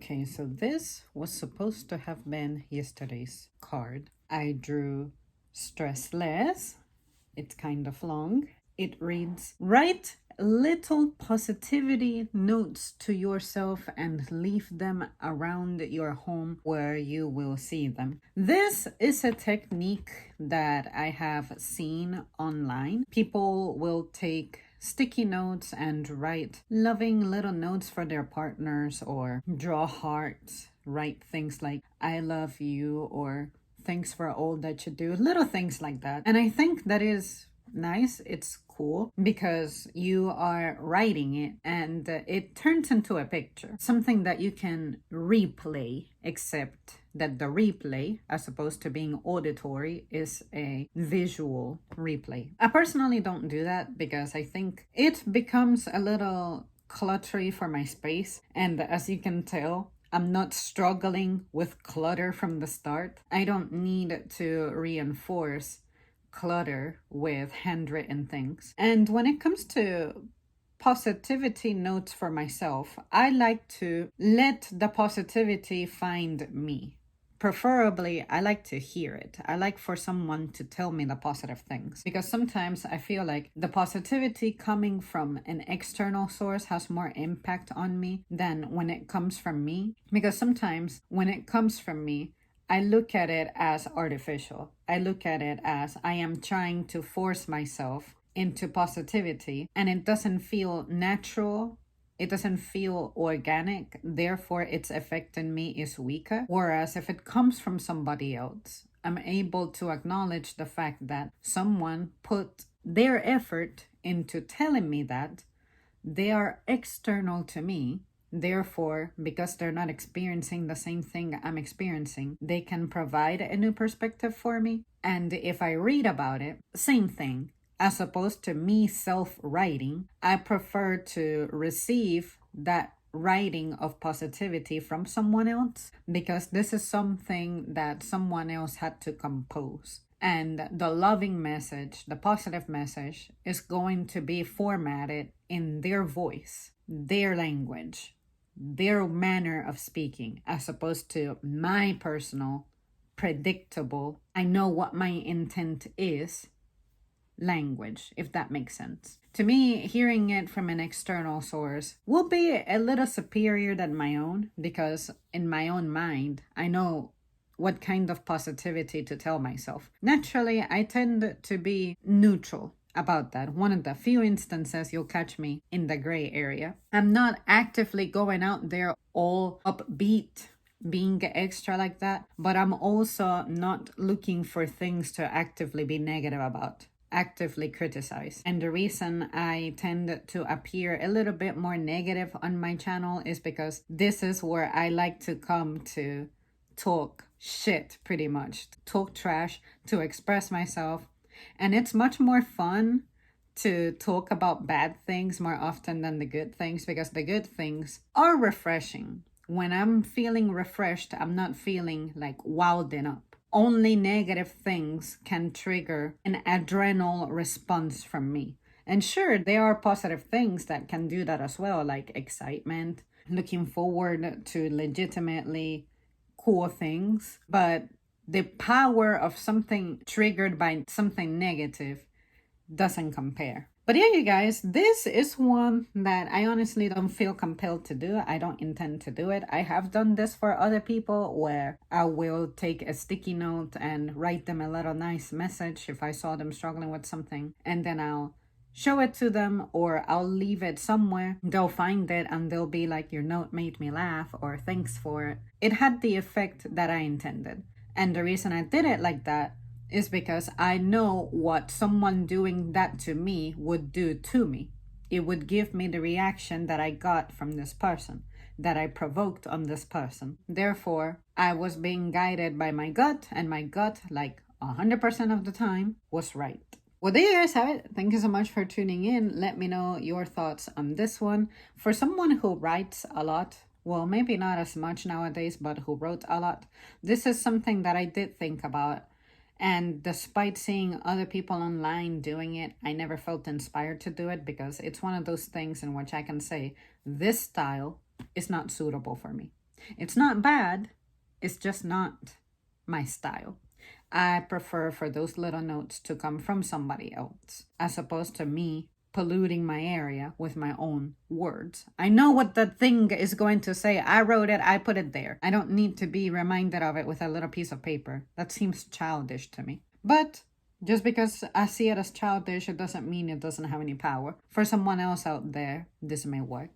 Okay, so this was supposed to have been yesterday's card. I drew stress less. It's kind of long. It reads, write little positivity notes to yourself and leave them around your home where you will see them. This is a technique that I have seen online. People will take sticky notes and write loving little notes for their partners, or draw hearts, write things like I love you or thanks for all that you do, little things like that. And I think that is nice. It's cool because you are writing it and it turns into a picture, something that you can replay, except that the replay, as opposed to being auditory, is a visual replay. I personally don't do that because I think it becomes a little cluttery for my space, and as you can tell, I'm not struggling with clutter from the start. I don't need to reinforce clutter with handwritten things. And when it comes to positivity notes for myself, I like to let the positivity find me. Preferably, I like to hear it. I like for someone to tell me the positive things, because sometimes I feel like the positivity coming from an external source has more impact on me than when it comes from me. Because sometimes when it comes from me, I look at it as artificial. I look at it as I am trying to force myself into positivity, and it doesn't feel natural. It doesn't feel organic. Therefore, its effect on me is weaker. Whereas if it comes from somebody else, I'm able to acknowledge the fact that someone put their effort into telling me that they are external to me. Therefore, because they're not experiencing the same thing I'm experiencing, they can provide a new perspective for me. And if I read about it, same thing. As opposed to me self-writing, I prefer to receive that writing of positivity from someone else, because this is something that someone else had to compose. And the loving message, the positive message, is going to be formatted in their voice, their language, their manner of speaking, as opposed to my personal, predictable, I know what my intent is language, if that makes sense. To me, hearing it from an external source will be a little superior than my own, because in my own mind, I know what kind of positivity to tell myself. Naturally, I tend to be neutral about that. One of the few instances you'll catch me in the gray area. I'm not actively going out there all upbeat, being extra like that, but I'm also not looking for things to actively be negative about, actively criticize. And the reason I tend to appear a little bit more negative on my channel is because this is where I like to come to talk shit, pretty much, talk trash, to express myself. And it's much more fun to talk about bad things more often than the good things, because the good things are refreshing. When I'm feeling refreshed, I'm not feeling like wilding up. Only negative things can trigger an adrenal response from me. And sure, there are positive things that can do that as well, like excitement, looking forward to legitimately cool things. But the power of something triggered by something negative doesn't compare. But yeah, you guys, this is one that I honestly don't feel compelled to do. I don't intend to do it. I have done this for other people, where I will take a sticky note and write them a little nice message if I saw them struggling with something, and then I'll show it to them, or I'll leave it somewhere. They'll find it and they'll be like, your note made me laugh, or thanks for it. It had the effect that I intended. And the reason I did it like that is because I know what someone doing that to me would do to me. It would give me the reaction that I got from this person, that I provoked on this person. Therefore, I was being guided by my gut, and my gut, like 100% of the time, was right. Well, there you guys have it. Thank you so much for tuning in. Let me know your thoughts on this one. For someone who writes a lot, well, maybe not as much nowadays, but who wrote a lot, this is something that I did think about. And despite seeing other people online doing it, I never felt inspired to do it, because it's one of those things in which I can say, this style is not suitable for me. It's not bad, it's just not my style. I prefer for those little notes to come from somebody else as opposed to me polluting my area with my own words. I know what the thing is going to say. I wrote it, I put it there. I don't need to be reminded of it with a little piece of paper. That seems childish to me. But just because I see it as childish, it doesn't mean it doesn't have any power. For someone else out there, this may work.